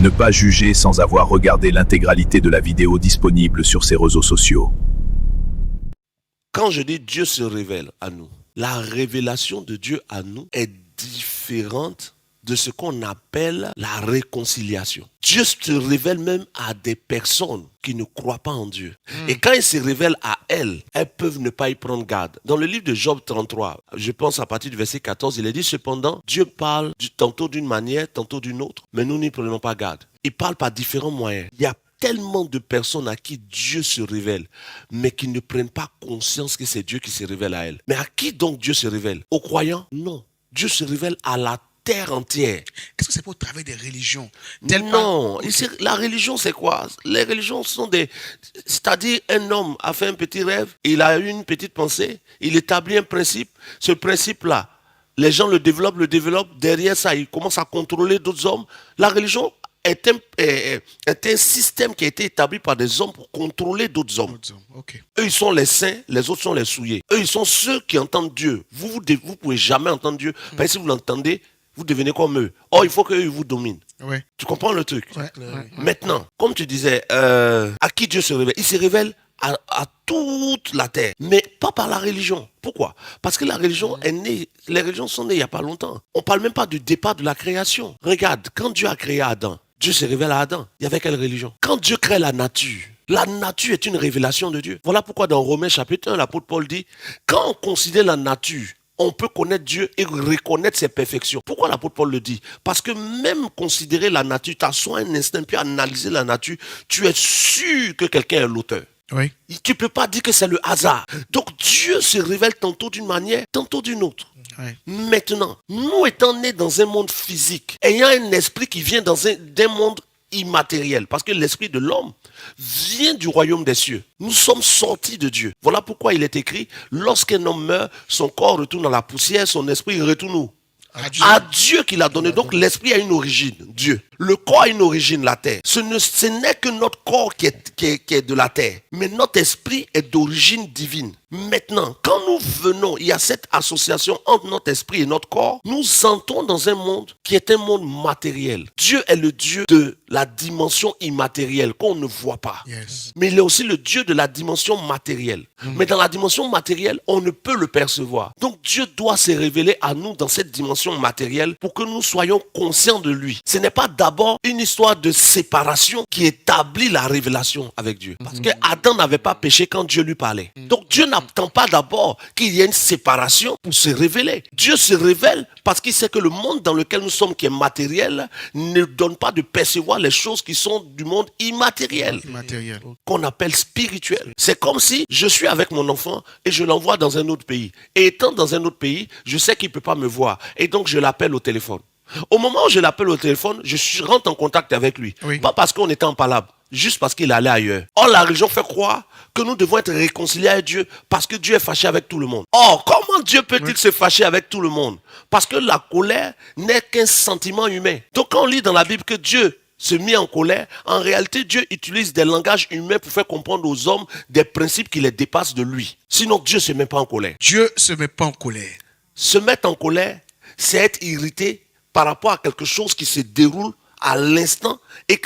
Ne pas juger sans avoir regardé l'intégralité de la vidéo disponible sur ses réseaux sociaux. Quand je dis Dieu se révèle à nous, la révélation de Dieu à nous est différente de ce qu'on appelle la réconciliation. Dieu se révèle même à des personnes qui ne croient pas en Dieu. Et quand il se révèle à elles, elles peuvent ne pas y prendre garde. Dans le livre de Job 33, je pense à partir du verset 14, il est dit cependant, Dieu parle tantôt d'une manière, tantôt d'une autre, mais nous n'y prenons pas garde. Il parle par différents moyens. Il y a tellement de personnes à qui Dieu se révèle, mais qui ne prennent pas conscience que c'est Dieu qui se révèle à elles. Mais à qui donc Dieu se révèle? Aux croyants? Non. Dieu se révèle à la terre entière. Est-ce que c'est pas au travers des religions? Non. Ici, la religion, c'est quoi? Les religions sont des... C'est-à-dire, un homme a fait un petit rêve, il a eu une petite pensée, il établit un principe. Ce principe-là, les gens le développent. Derrière ça, il commence à contrôler d'autres hommes. La religion est un système qui a été établi par des hommes pour contrôler d'autres hommes. Okay. Eux, ils sont les saints, les autres sont les souillés. Eux, ils sont ceux qui entendent Dieu. Vous pouvez jamais entendre Dieu. Parce que si vous l'entendez, vous devenez comme eux. Or, il faut qu'eux vous dominent. Ouais. Tu comprends le truc? Ouais. Maintenant, comme tu disais, à qui Dieu se révèle? Il se révèle à toute la terre, mais pas par la religion. Pourquoi? Parce que la religion est née, les religions sont nées il n'y a pas longtemps. On ne parle même pas du départ de la création. Regarde, quand Dieu a créé Adam, Dieu se révèle à Adam. Il y avait quelle religion? Quand Dieu crée la nature est une révélation de Dieu. Voilà pourquoi dans Romains chapitre 1, l'apôtre Paul dit, quand on considère la nature, on peut connaître Dieu et reconnaître ses perfections. Pourquoi l'apôtre Paul le dit? Parce que même considérer la nature, t'assois un instant puis analyser la nature, tu es sûr que quelqu'un est l'auteur. Oui. Tu ne peux pas dire que c'est le hasard. Donc Dieu se révèle tantôt d'une manière, tantôt d'une autre. Ouais. Maintenant, nous étant nés dans un monde physique, ayant un esprit qui vient d'un monde immatériel, parce que l'esprit de l'homme vient du royaume des cieux. Nous sommes sortis de Dieu. Voilà pourquoi il est écrit, lorsqu'un homme meurt, son corps retourne dans la poussière, son esprit retourne où? À Dieu qui l'a donné. Donc l'esprit a une origine, Dieu. Le corps a une origine, la terre. Ce n'est que notre corps qui est de la terre. Mais notre esprit est d'origine divine. Maintenant, quand nous venons, il y a cette association entre notre esprit et notre corps. Nous entrons dans un monde qui est un monde matériel. Dieu est le Dieu de la dimension immatérielle qu'on ne voit pas. Yes. Mais il est aussi le Dieu de la dimension matérielle. Mais dans la dimension matérielle, on ne peut le percevoir. Donc Dieu doit se révéler à nous dans cette dimension matérielle pour que nous soyons conscients de lui. Ce n'est pas d'abord une histoire de séparation qui établit la révélation avec Dieu. Parce que Adam n'avait pas péché quand Dieu lui parlait. Donc Dieu n'attend pas d'abord qu'il y ait une séparation pour se révéler. Dieu se révèle parce qu'il sait que le monde dans lequel nous sommes, qui est matériel, ne donne pas de percevoir les choses qui sont du monde immatériel. Qu'on appelle spirituel. C'est comme si je suis avec mon enfant et je l'envoie dans un autre pays. Et étant dans un autre pays, je sais qu'il ne peut pas me voir. Et donc je l'appelle au téléphone. Au moment où je l'appelle au téléphone, je rentre en contact avec lui. Oui. Pas parce qu'on était en palabre, juste parce qu'il allait ailleurs. Or, la religion fait croire que nous devons être réconciliés avec Dieu parce que Dieu est fâché avec tout le monde. Or, comment Dieu peut-il se fâcher avec tout le monde? Parce que la colère n'est qu'un sentiment humain. Donc, quand on lit dans la Bible que Dieu se mit en colère, en réalité, Dieu utilise des langages humains pour faire comprendre aux hommes des principes qui les dépassent de lui. Sinon, Dieu ne se met pas en colère. Dieu ne se met pas en colère. Se mettre en colère, c'est être irrité par rapport à quelque chose qui se déroule à l'instant et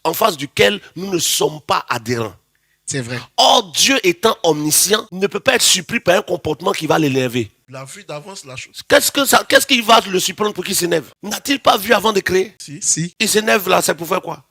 en face duquel nous ne sommes pas adhérents. C'est vrai. Or, Dieu étant omniscient, ne peut pas être surpris par un comportement qui va l'énerver. Il a vu d'avance la chose. Qu'est-ce qui va le surprendre pour qu'il s'énerve? N'a-t-il pas vu avant de créer? Si. Il s'énerve là, c'est pour faire quoi?